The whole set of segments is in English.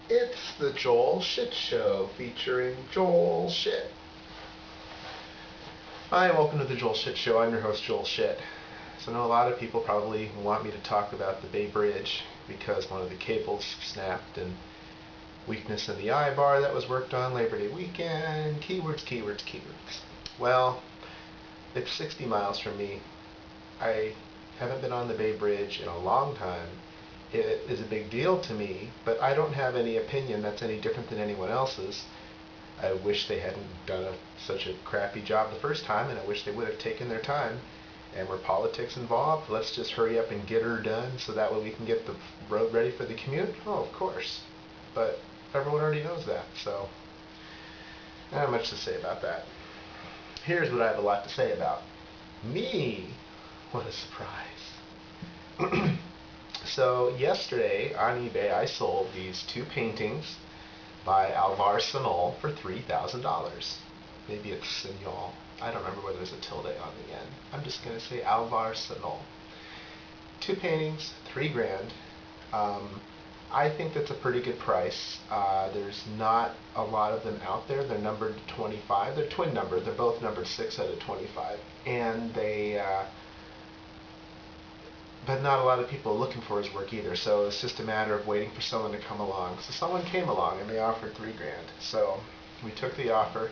It's the Joel Shit Show featuring Joel Shit. Hi, and welcome to the Joel Shit Show. I'm your host, Joel Shit. So I know a lot of people probably want me to talk about the Bay Bridge because one of the cables snapped and weakness in the I-bar that was worked on Labor Day weekend. Keywords, keywords, keywords. Well, it's 60 miles from me. I haven't been on the Bay Bridge in a long time. It is a big deal to me, but I don't have any opinion that's any different than anyone else's. I wish they hadn't done such a crappy job the first time, and I wish they would have taken their time. And were politics involved? Let's just hurry up and get her done so that way we can get the road ready for the commute? Oh, of course. But everyone already knows that, so I don't have much to say about that. Here's what I have a lot to say about. Me! What a surprise. So yesterday on eBay I sold these two paintings by Alvar Senol for $3,000. Maybe it's Senol. I don't remember whether there's a tilde on the end. I'm just going to say Alvar Senol. Two paintings, $3,000. I think that's a pretty good price. There's not a lot of them out there. They're numbered 25. They're twin numbered. They're both numbered 6 out of 25. And but not a lot of people are looking for his work either, so it's just a matter of waiting for someone to come along. So someone came along and they offered $3,000. So we took the offer.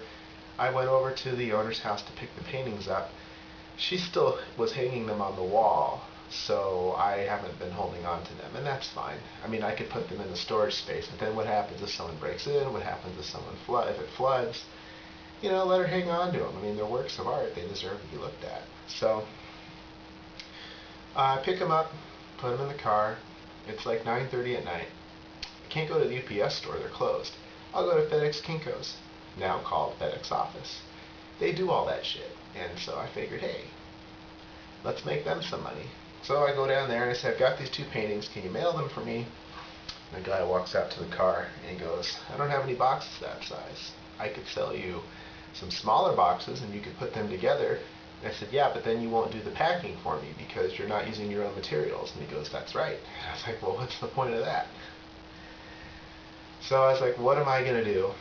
I went over to the owner's house to pick the paintings up. She still was hanging them on the wall, so I haven't been holding on to them, and that's fine. I mean, I could put them in the storage space, but then what happens if someone breaks in? What happens if if it floods? You know, let her hang on to them. I mean, they're works of art. They deserve to be looked at. So I pick them up, put them in the car. It's like 9:30 at night. I can't go to the UPS store, they're closed. I'll go to FedEx Kinko's, now called FedEx Office. They do all that shit. And so I figured, hey, let's make them some money. So I go down there and I say, I've got these two paintings, can you mail them for me? And the guy walks out to the car and he goes, I don't have any boxes that size. I could sell you some smaller boxes and you could put them together. I said, yeah, but then you won't do the packing for me because you're not using your own materials. And he goes, that's right. And I was like, well, what's the point of that? So I was like, what am I going to do?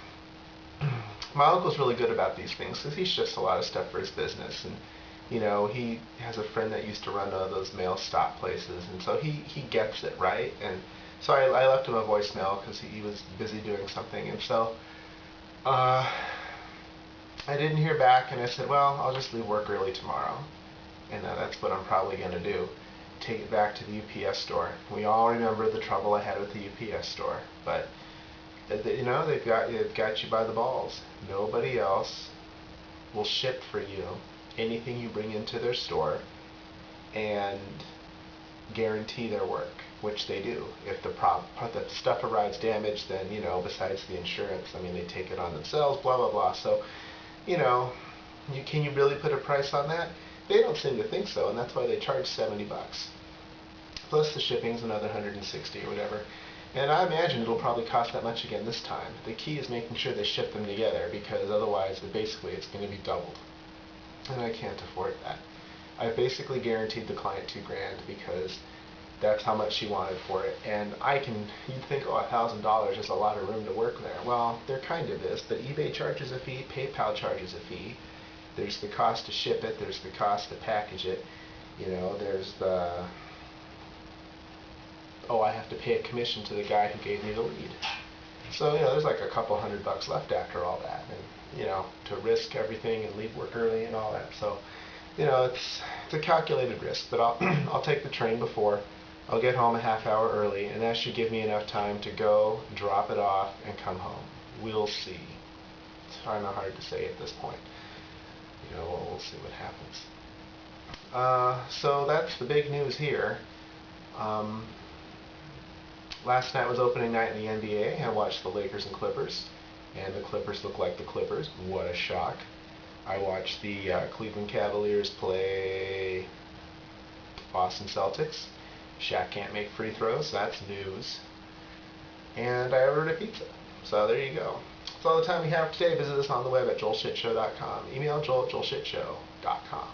My uncle's really good about these things because he ships a lot of stuff for his business. And, you know, he has a friend that used to run those mail stop places. And so he gets it, right? And so I left him a voicemail because he was busy doing something. And so I didn't hear back, and I said, well, I'll just leave work early tomorrow. And that's what I'm probably going to do. Take it back to the UPS store. We all remember the trouble I had with the UPS store. But, you know, they've got you by the balls. Nobody else will ship for you anything you bring into their store and guarantee their work, which they do. If the stuff arrives damaged, then, you know, besides the insurance, I mean, they take it on themselves, blah, blah, blah. So, you know, can you really put a price on that? They don't seem to think so, and that's why they charge $70. Plus the shipping's another 160 or whatever. And I imagine it'll probably cost that much again this time. The key is making sure they ship them together because otherwise, basically, it's going to be doubled. And I can't afford that. I basically guaranteed the client $2,000 because that's how much she wanted for it. And you'd think, oh, $1,000 is a lot of room to work there. Well, there kind of is, but eBay charges a fee, PayPal charges a fee. There's the cost to ship it, there's the cost to package it. You know, there's I have to pay a commission to the guy who gave me the lead. So, you know, there's like a couple $100 left after all that. And, you know, to risk everything and leave work early and all that. So, you know, it's a calculated risk, but I'll take the train before. I'll get home a half hour early, and that should give me enough time to go, drop it off, and come home. We'll see. It's kind of hard to say at this point. You know, we'll see what happens. So that's the big news here. Last night was opening night in the NBA. I watched the Lakers and Clippers, and the Clippers look like the Clippers. What a shock. I watched the Cleveland Cavaliers play Boston Celtics. Shaq can't make free throws, that's news. And I ordered a pizza. So there you go. That's all the time we have today. Visit us on the web at joelshitshow.com. Email joel@joelshitshow.com.